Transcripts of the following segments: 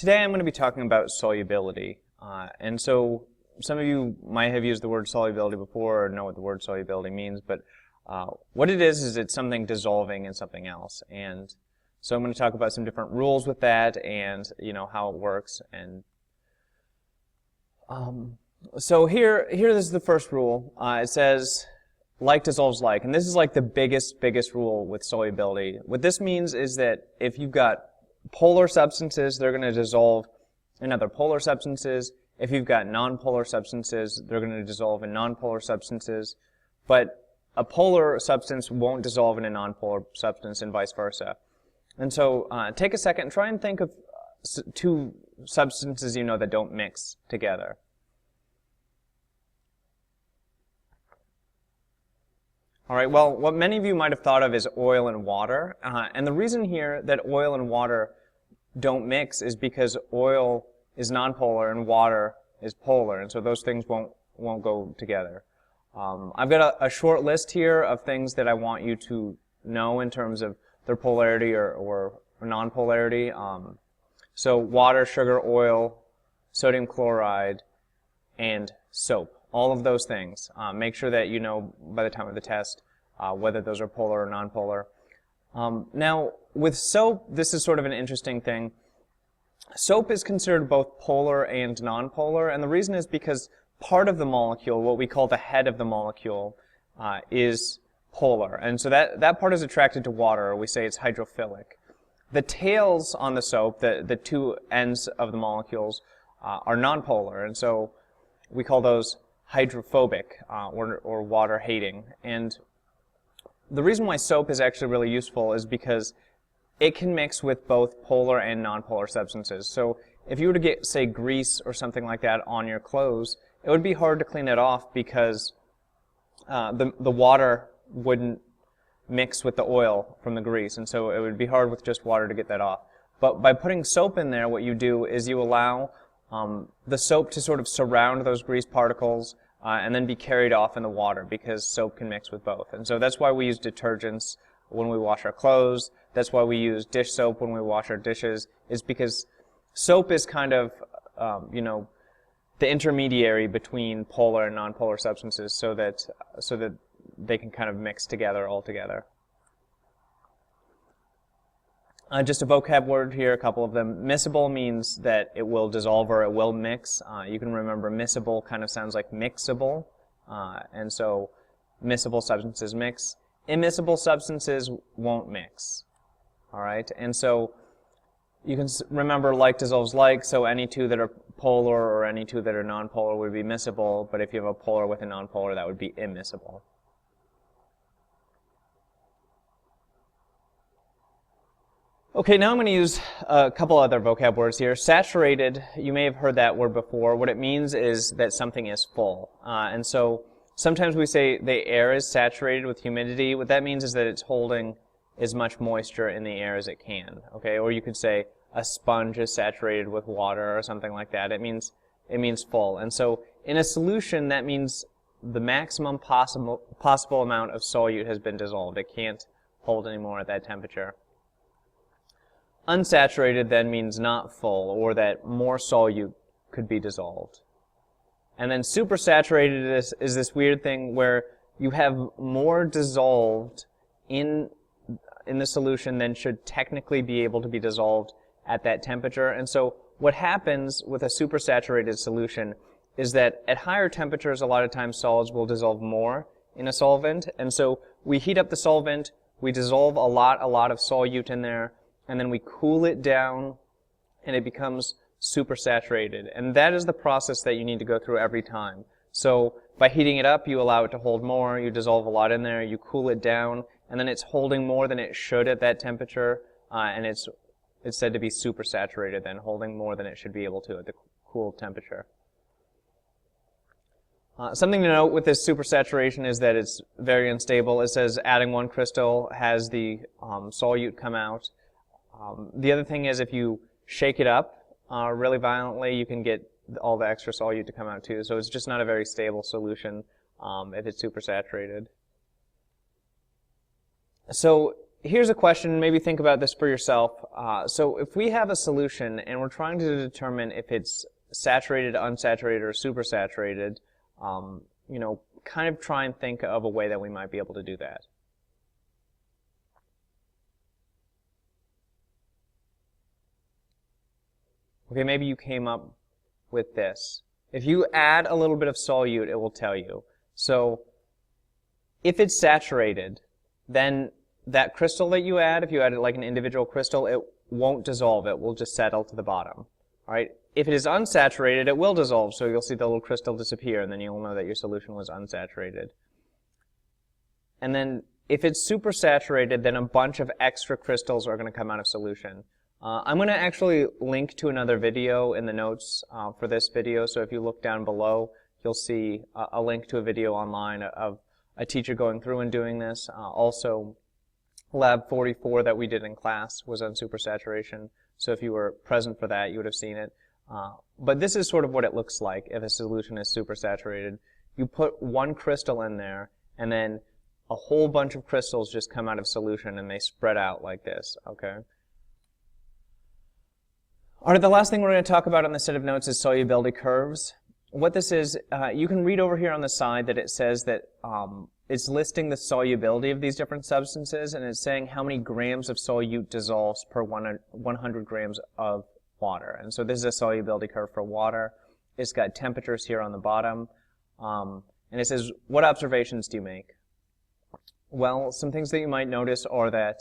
Today I'm going to be talking about solubility. And so some of you might have used the word solubility before or know what the word solubility means, but what it is it's something dissolving in something else. And so I'm going to talk about some different rules with that and how it works. And so here this is the first rule. It says like dissolves like, and this is like the biggest rule with solubility. What this means is that if you've got polar substances, they're going to dissolve in other polar substances. If you've got nonpolar substances, they're going to dissolve in nonpolar substances. But a polar substance won't dissolve in a nonpolar substance and vice versa. And so take a second and try and think of two substances that don't mix together. All right, well, what many of you might have thought of is oil and water. And the reason here that oil and water don't mix is because oil is nonpolar and water is polar, and so those things won't go together. I've got a short list here of things that I want you to know in terms of their polarity or non-polarity. So water, sugar, oil, sodium chloride, and soap. All of those things. Make sure that you know by the time of the test whether those are polar or non-polar. Now, with soap, this is sort of an interesting thing. Soap is considered both polar and non-polar, and the reason is because part of the molecule, what we call the head of the molecule, is polar. And so that part is attracted to water, or we say it's hydrophilic. The tails on the soap, the two ends of the molecules, are non-polar, and so we call those hydrophobic or water hating. And the reason why soap is actually really useful is because it can mix with both polar and non-polar substances. So if you were to get, say, grease or something like that on your clothes, it would be hard to clean it off because the water wouldn't mix with the oil from the grease, and so it would be hard with just water to get that off. But by putting soap in there, what you do is you allow the soap to sort of surround those grease particles and then be carried off in the water, because soap can mix with both. And so that's why we use detergents when we wash our clothes. That's why we use dish soap when we wash our dishes, is because soap is kind of, the intermediary between polar and non-polar substances, so that they can kind of mix together all together. Just a vocab word here, a couple of them. Miscible means that it will dissolve or it will mix. You can remember miscible kind of sounds like mixable, and so miscible substances mix. Immiscible substances won't mix. All right, and so you can remember like dissolves like, so any two that are polar or any two that are nonpolar would be miscible, but if you have a polar with a nonpolar, that would be immiscible. Okay, now I'm going to use a couple other vocab words here. Saturated, you may have heard that word before. What it means is that something is full. And so sometimes we say the air is saturated with humidity. What that means is that it's holding as much moisture in the air as it can. Okay, or you could say a sponge is saturated with water or something like that. It means full. And so in a solution, that means the maximum possible amount of solute has been dissolved. It can't hold anymore at that temperature. Unsaturated then means not full, or that more solute could be dissolved. And then supersaturated is this weird thing where you have more dissolved in the solution than should technically be able to be dissolved at that temperature. And so what happens with a supersaturated solution is that at higher temperatures, a lot of times solids will dissolve more in a solvent. And so we heat up the solvent, we dissolve a lot of solute in there, and then we cool it down, and it becomes supersaturated. And that is the process that you need to go through every time. So by heating it up, you allow it to hold more, you dissolve a lot in there, you cool it down, and then it's holding more than it should at that temperature, and it's said to be supersaturated then, holding more than it should be able to at the cool temperature. Something to note with this supersaturation is that it's very unstable. It says adding one crystal has the solute come out. The other thing is if you shake it up really violently, you can get all the extra solute to come out too. So it's just not a very stable solution if it's supersaturated. So here's a question, maybe think about this for yourself. So if we have a solution and we're trying to determine if it's saturated, unsaturated, or supersaturated, you know, kind of try and think of a way that we might be able to do that. Okay, maybe you came up with this. If you add a little bit of solute, it will tell you. So if it's saturated, then that crystal that you add, if you add it like an individual crystal, it won't dissolve. It will just settle to the bottom. All right. If it is unsaturated, it will dissolve, so you'll see the little crystal disappear, and then you'll know that your solution was unsaturated. And then if it's supersaturated, then a bunch of extra crystals are going to come out of solution. I'm going to actually link to another video in the notes for this video, so if you look down below, you'll see a link to a video online of a teacher going through and doing this. Also, Lab 44 that we did in class was on supersaturation, so if you were present for that, you would have seen it. But this is sort of what it looks like if a solution is supersaturated. You put one crystal in there, and then a whole bunch of crystals just come out of solution, and they spread out like this, okay? All right, the last thing we're going to talk about on the set of notes is solubility curves. What this is, you can read over here on the side that it says that it's listing the solubility of these different substances, and it's saying how many grams of solute dissolves per 100 grams of water. And so this is a solubility curve for water. It's got temperatures here on the bottom. And it says, what observations do you make? Well, some things that you might notice are that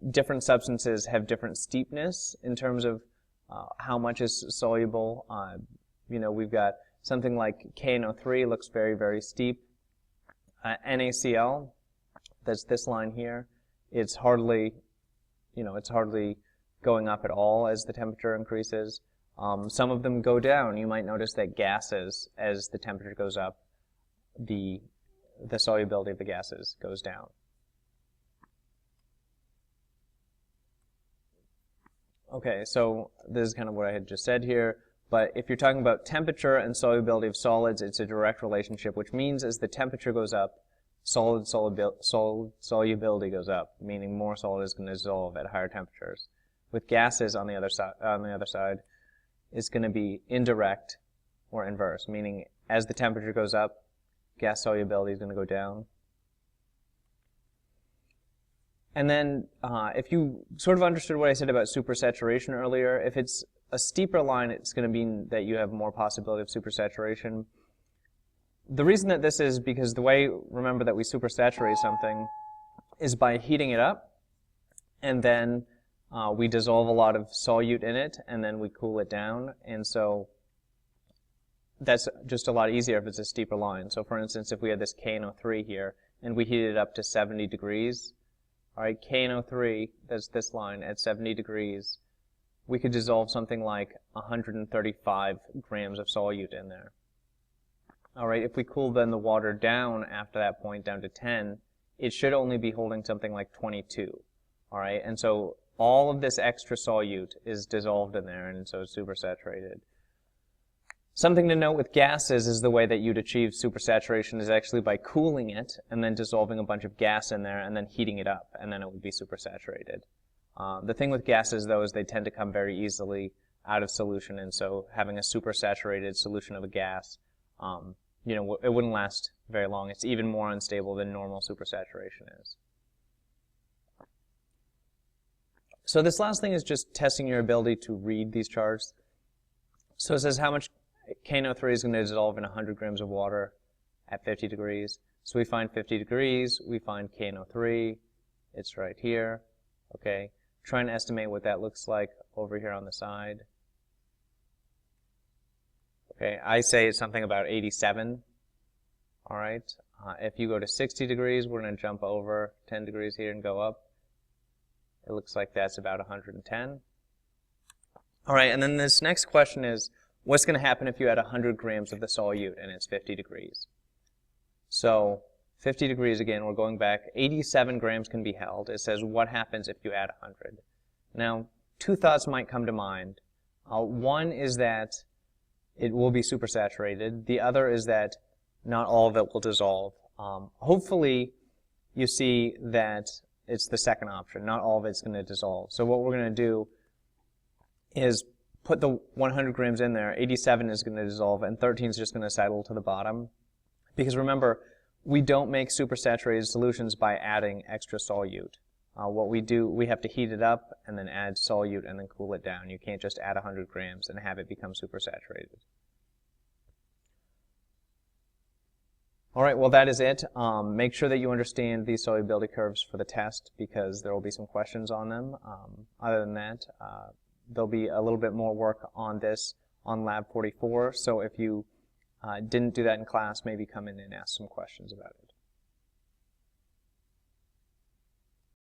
different substances have different steepness in terms of how much is soluble. You know, we've got something like KNO3 looks very, very steep. NaCl, that's this line here, it's hardly, you know, it's hardly going up at all as the temperature increases. Some of them go down. You might notice that gases, as the temperature goes up, the solubility of the gases goes down. Okay, so this is kind of what I had just said here, but if you're talking about temperature and solubility of solids, it's a direct relationship, which means as the temperature goes up, solid solubility goes up, meaning more solid is going to dissolve at higher temperatures. With gases on the other side, it's going to be indirect or inverse, meaning as the temperature goes up, gas solubility is going to go down. And then if you sort of understood what I said about supersaturation earlier, if it's a steeper line, it's going to mean that you have more possibility of supersaturation. The reason that this is because the way, remember, that we supersaturate something is by heating it up, and then we dissolve a lot of solute in it, and then we cool it down, and so that's just a lot easier if it's a steeper line. So for instance, if we had this KNO3 here, and we heated it up to 70 degrees, all right, KNO3, that's this line, at 70 degrees, we could dissolve something like 135 grams of solute in there. All right, if we cool then the water down after that point down to 10, it should only be holding something like 22. All right, and so all of this extra solute is dissolved in there, and so it's supersaturated. Something to note with gases is the way that you'd achieve supersaturation is actually by cooling it and then dissolving a bunch of gas in there and then heating it up, and then it would be supersaturated. The thing with gases, though, is they tend to come very easily out of solution, and so having a supersaturated solution of a gas, you know, it wouldn't last very long. It's even more unstable than normal supersaturation is. So this last thing is just testing your ability to read these charts. So it says how much KNO3 is going to dissolve in 100 grams of water at 50 degrees. So we find 50 degrees, we find KNO3, it's right here, okay. Try and estimate what that looks like over here on the side. Okay, I say it's something about 87, all right. If you go to 60 degrees, we're going to jump over 10 degrees here and go up. It looks like that's about 110. All right, and then this next question is, what's going to happen if you add 100 grams of the solute and it's 50 degrees? So 50 degrees again, we're going back, 87 grams can be held. It says what happens if you add 100. Now, two thoughts might come to mind. One is that it will be supersaturated. The other is that not all of it will dissolve. Hopefully, you see that it's the second option. Not all of it's going to dissolve. So what we're going to do is put the 100 grams in there, 87 is going to dissolve, and 13 is just going to settle to the bottom. Because remember, we don't make supersaturated solutions by adding extra solute. What we do, we have to heat it up and then add solute and then cool it down. You can't just add 100 grams and have it become supersaturated. All right, well that is it. Make sure that you understand these solubility curves for the test because there will be some questions on them. Other than that, there'll be a little bit more work on this on Lab 44, so if you didn't do that in class, maybe come in and ask some questions about it.